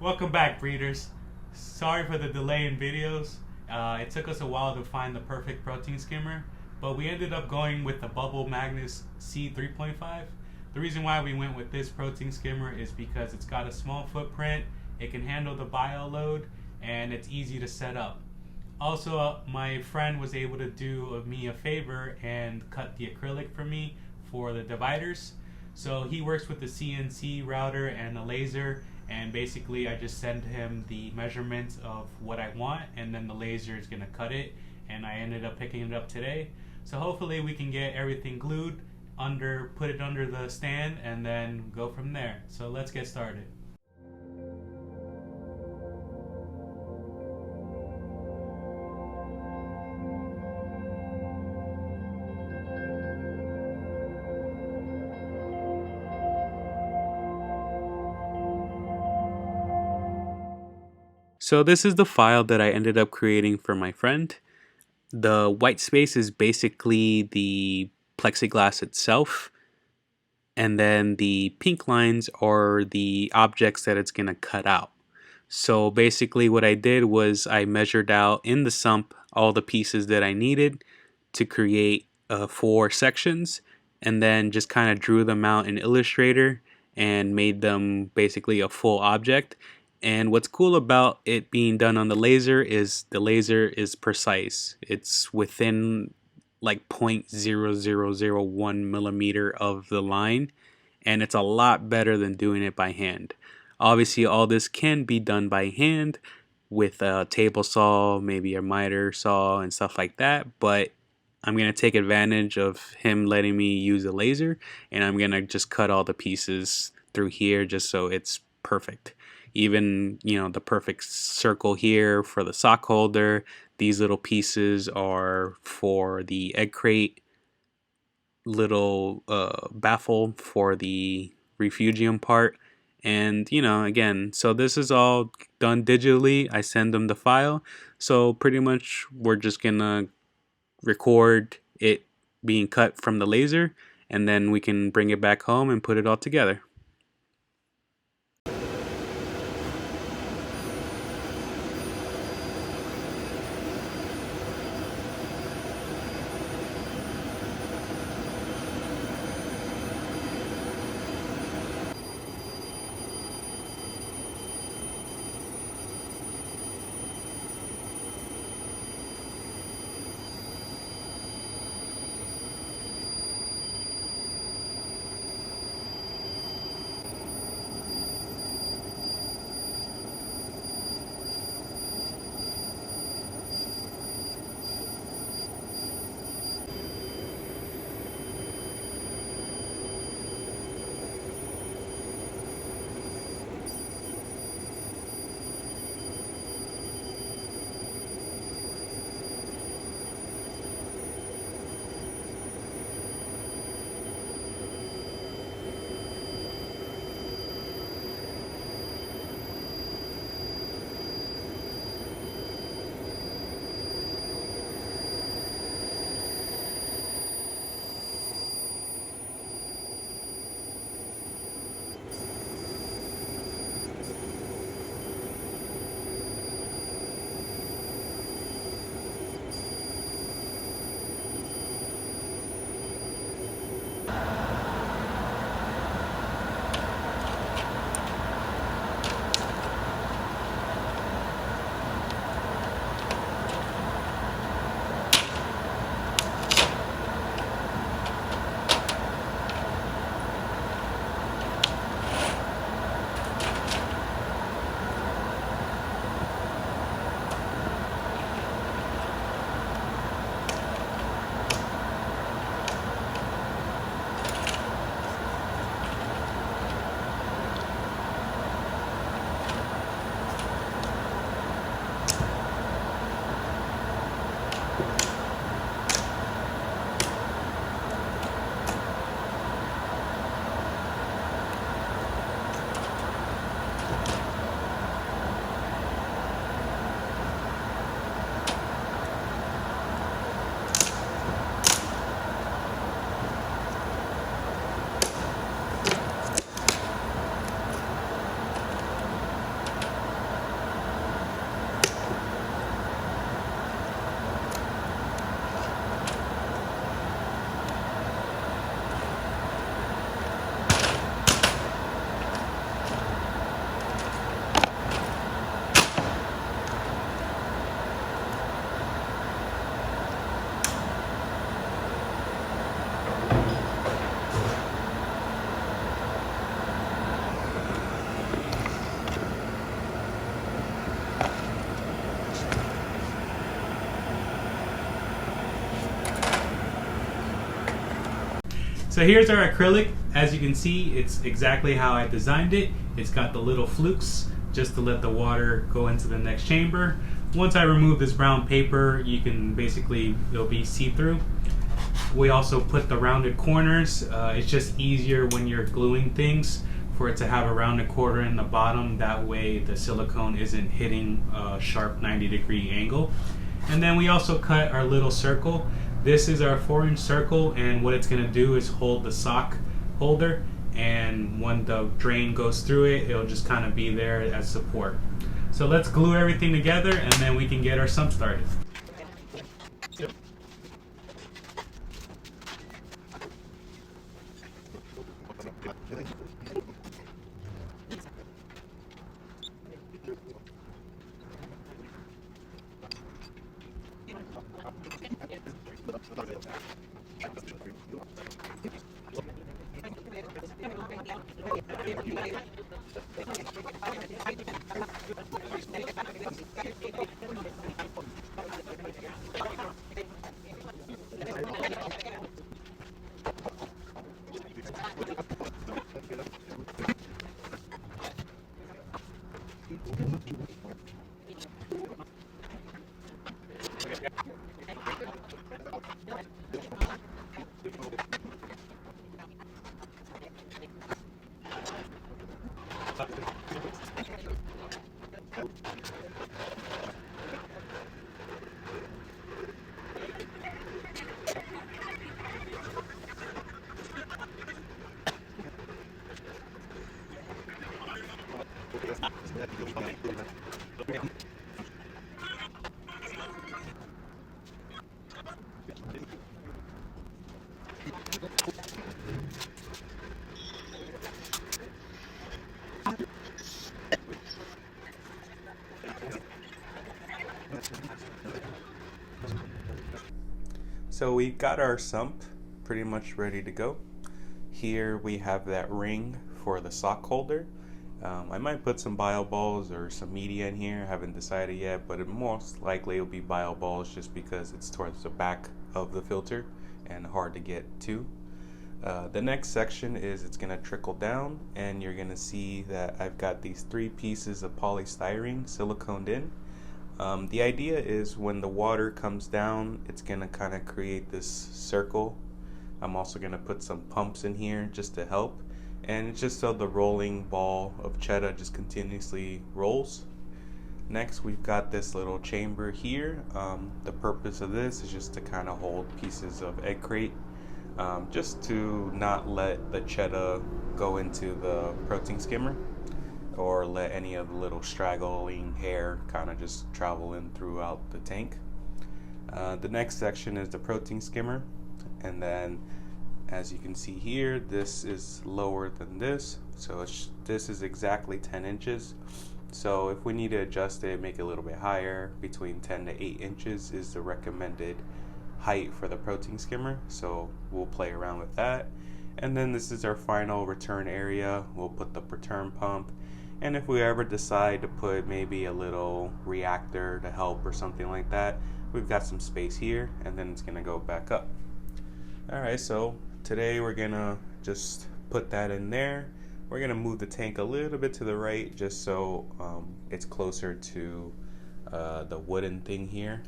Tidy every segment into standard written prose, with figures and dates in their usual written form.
Welcome back, breeders. Sorry for the delay in videos. It took us a while to find the perfect protein skimmer, but we ended up going with the Bubble Magus C3.5. The reason why we went with this protein skimmer is because it's got a small footprint, it can handle the bio load, and it's easy to set up. Also, my friend was able to do me a favor and cut the acrylic for me for the dividers. So he works with the CNC router and the laser, and basically I just send him the measurements of what I want, and then the laser is gonna cut it, and I ended up picking it up today. So hopefully we can get everything glued under, put it under the stand, and then go from there. So let's get started. So this is the file that I ended up creating for my friend. The white space is basically the plexiglass itself, and then the pink lines are the objects that it's going to cut out. So basically what I did was I measured out in the sump all the pieces that I needed to create 4 sections, and then just kind of drew them out in Illustrator and made them basically a full object. And what's cool about it being done on the laser is precise. It's within like 0.0001 millimeter of the line, and it's a lot better than doing it by hand. Obviously, all this can be done by hand with a table saw, maybe a miter saw, and stuff like that, but I'm going to take advantage of him letting me use a laser, and I'm going to just cut all the pieces through here just so it's perfect. Even, the perfect circle here for the sock holder. These little pieces are for the egg crate little baffle for the refugium part. And, again, so this is all done digitally. I send them the file. So pretty much we're just going to record it being cut from the laser, and then we can bring it back home and put it all together. So here's our acrylic. As you can see, it's exactly how I designed it. It's got the little flukes just to let the water go into the next chamber. Once I remove this brown paper, you can basically, it'll be see-through. We also put the rounded corners. It's just easier when you're gluing things for it to have a rounded corner in the bottom. That way the silicone isn't hitting a sharp 90-degree angle. And then we also cut our little circle. This is our 4-inch circle, and what it's going to do is hold the sock holder, and when the drain goes through it, it'll just kind of be there as support. So let's glue everything together and then we can get our sump started. So we got our sump pretty much ready to go. Here we have that ring for the sock holder. I might put some bio balls or some media in here, I haven't decided yet, but it most likely will be bio balls just because it's towards the back of the filter and hard to get to. The next section is it's going to trickle down, and you're going to see that I've got these 3 pieces of polystyrene siliconed in. The idea is when the water comes down, it's going to kind of create this circle. I'm also going to put some pumps in here just to help, and it's just so the rolling ball of cheddar just continuously rolls. Next, we've got this little chamber here. The purpose of this is just to kind of hold pieces of egg crate, just to not let the cheddar go into the protein skimmer or let any of the little straggling hair kind of just travel in throughout the tank. The next section is the protein skimmer, and then as you can see here, this is lower than this, so this is exactly 10 inches. So if we need to adjust it, make it a little bit higher, between 10 to 8 inches is the recommended height for the protein skimmer, so we'll play around with that. And then this is our final return area. We'll put the return pump, and if we ever decide to put maybe a little reactor to help or something like that, we've got some space here, and then it's gonna go back up. Alright, so today we're gonna just put that in there. We're gonna move the tank a little bit to the right just so it's closer to the wooden thing here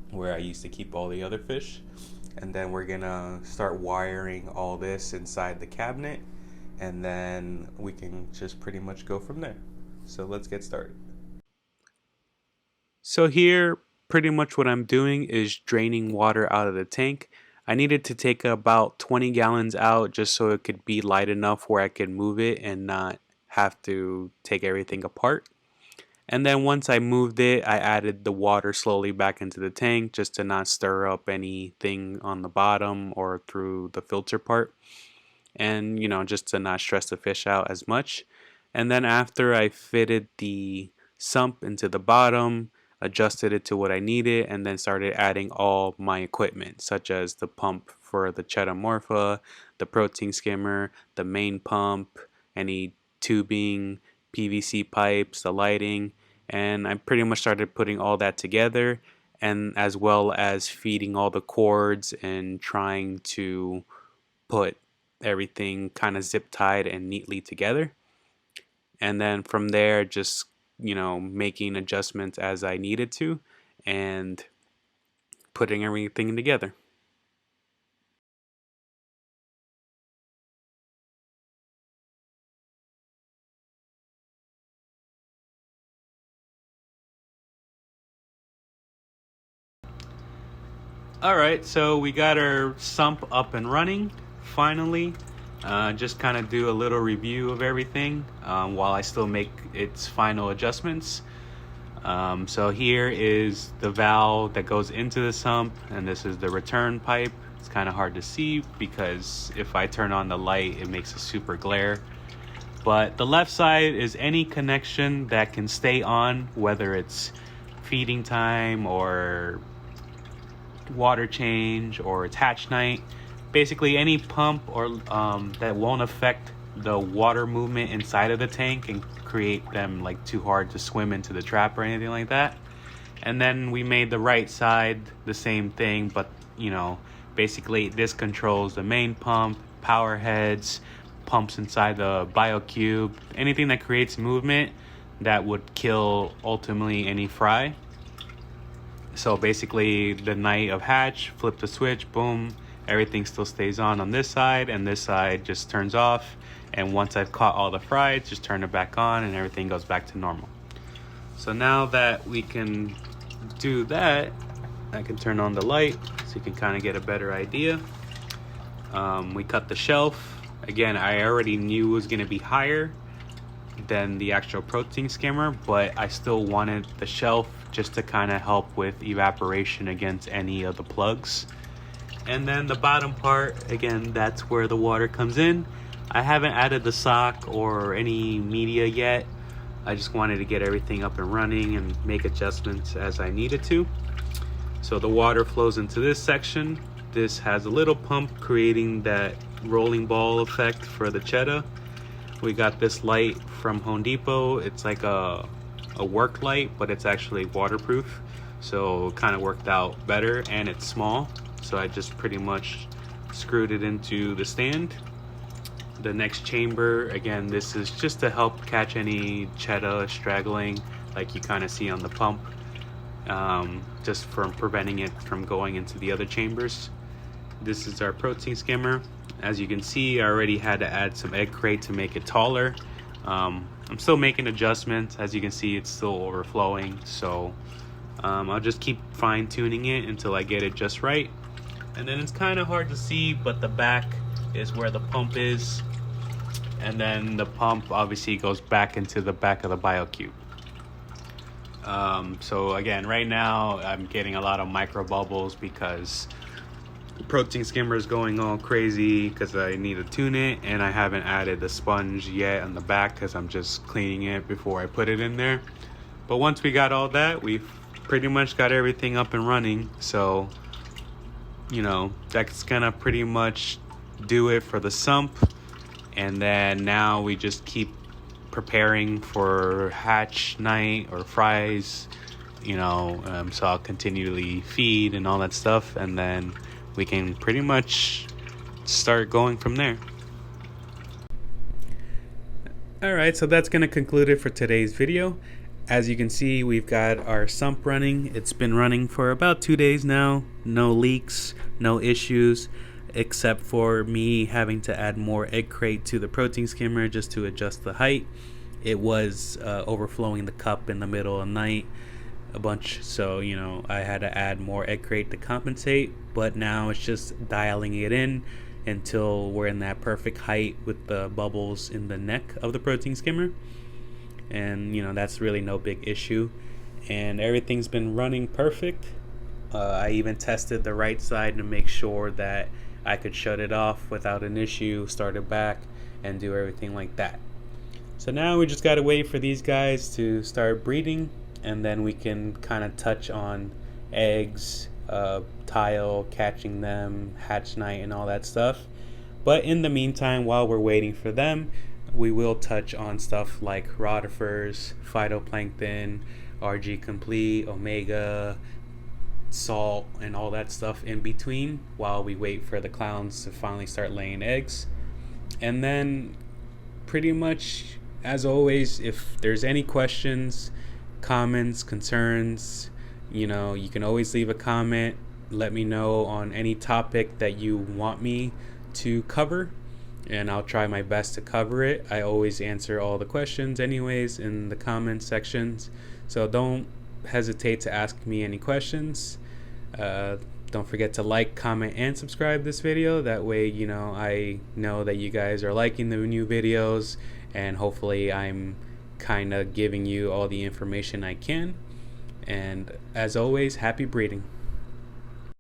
where I used to keep all the other fish. And then we're gonna start wiring all this inside the cabinet, and then we can just pretty much go from there. So let's get started. So here, pretty much what I'm doing is draining water out of the tank. I needed to take about 20 gallons out just so it could be light enough where I could move it and not have to take everything apart. And then once I moved it, I added the water slowly back into the tank just to not stir up anything on the bottom or through the filter part. And, you know, just to not stress the fish out as much. And then after I fitted the sump into the bottom, adjusted it to what I needed, and then started adding all my equipment, such as the pump for the cheddar morpha, the protein skimmer, the main pump, any tubing, PVC pipes, the lighting, and I pretty much started putting all that together, and as well as feeding all the cords and trying to put everything kind of zip tied and neatly together. And then from there, just, making adjustments as I needed to and putting everything together. Alright, so we got our sump up and running finally. Just kind of do a little review of everything while I still make its final adjustments. So here is the valve that goes into the sump, and this is the return pipe. It's kind of hard to see because if I turn on the light, it makes a super glare. But the left side is any connection that can stay on, whether it's feeding time or water change or it's hatch night. Basically any pump or that won't affect the water movement inside of the tank and create them like too hard to swim into the trap or anything like that. And then we made the right side the same thing, but basically this controls the main pump, power heads, pumps inside the Biocube, anything that creates movement that would kill ultimately any fry. So basically the night of hatch, flip the switch, boom, everything still stays on this side, and this side just turns off. And once I've caught all the fries, just turn it back on and everything goes back to normal. So now that we can do that, I can turn on the light so you can kind of get a better idea. We cut the shelf. Again, I already knew it was going to be higher than the actual protein skimmer, but I still wanted the shelf just to kind of help with evaporation against any of the plugs. And then the bottom part, again, that's where the water comes in. I haven't added the sock or any media yet. I just wanted to get everything up and running and make adjustments as I needed to. So the water flows into this section. This has a little pump creating that rolling ball effect for the cheddar. We got this light from Home Depot. It's like a work light, but it's actually waterproof. So it kind of worked out better, and it's small. So I just pretty much screwed it into the stand. The next chamber, again, this is just to help catch any cheddar straggling like you kind of see on the pump, just from preventing it from going into the other chambers. This is our protein skimmer. As you can see, I already had to add some egg crate to make it taller. I'm still making adjustments. As you can see, it's still overflowing, so I'll just keep fine-tuning it until I get it just right. And then it's kind of hard to see, but the back is where the pump is, and then the pump obviously goes back into the back of the Biocube. So again, right now I'm getting a lot of micro bubbles because the protein skimmer is going all crazy because I need to tune it, and I haven't added the sponge yet on the back because I'm just cleaning it before I put it in there. But once we got all that, we've pretty much got everything up and running. So that's gonna pretty much do it for the sump. And then now we just keep preparing for hatch night or fries, so I'll continually feed and all that stuff, and then we can pretty much start going from there. Alright, so that's going to conclude it for today's video. As you can see, we've got our sump running. It's been running for about 2 days now. No leaks, no issues, except for me having to add more egg crate to the protein skimmer just to adjust the height. It was overflowing the cup in the middle of the night a bunch, so I had to add more egg crate to compensate, but now it's just dialing it in until we're in that perfect height with the bubbles in the neck of the protein skimmer. And that's really no big issue, and everything's been running perfect. I even tested the right side to make sure that I could shut it off without an issue, start it back, and do everything like that. So now we just gotta wait for these guys to start breeding, and then we can kind of touch on eggs, tile, catching them, hatch night, and all that stuff. But in the meantime, while we're waiting for them, we will touch on stuff like rotifers, phytoplankton, RG complete, omega, salt, and all that stuff in between while we wait for the clowns to finally start laying eggs. And then pretty much, as always, if there's any questions, comments, concerns, you can always leave a comment. Let me know on any topic that you want me to cover, and I'll try my best to cover it. I always answer all the questions anyways in the comment sections, so don't hesitate to ask me any questions. Don't forget to like, comment, and subscribe this video. That way, I know that you guys are liking the new videos, and hopefully I'm kind of giving you all the information I can. And as always, happy breeding.